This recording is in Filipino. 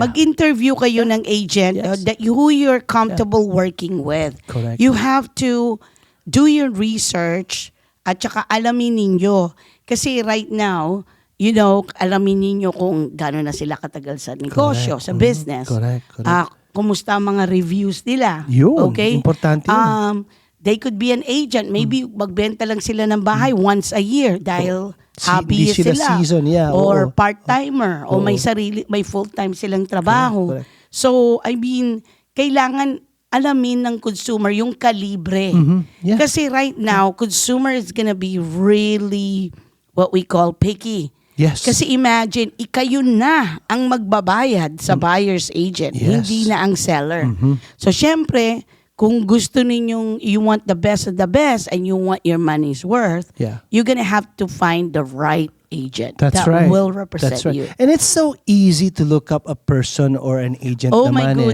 Mag-interview kayo ng agent Yes. who you're comfortable working with. Correct. You have to do your research at saka alamin ninyo. Kasi right now, alamin ninyo kung gano'n na sila katagal sa negosyo, Correct. sa business. Correct. Kumusta ang mga reviews nila. Yun, Okay? importante yun. They could be an agent. Maybe magbenta lang sila ng bahay once a year dahil happy Hindi sila sila. season, Or oo. part-timer. O Oo. may full-time silang trabaho. Correct. So, kailangan alamin ng consumer yung kalibre. Yeah. Kasi right now, consumer is gonna be really what we call picky. Yes. Kasi imagine, kayo na ang magbabayad sa buyer's agent, Yes. hindi na ang seller. So, syempre, kung gusto ninyong, you want the best of the best and you want your money's worth, Yeah. you're gonna have to find the right agent That's that right. will represent That's right. you. And it's so easy to look up a person or an agent Oh naman my eh.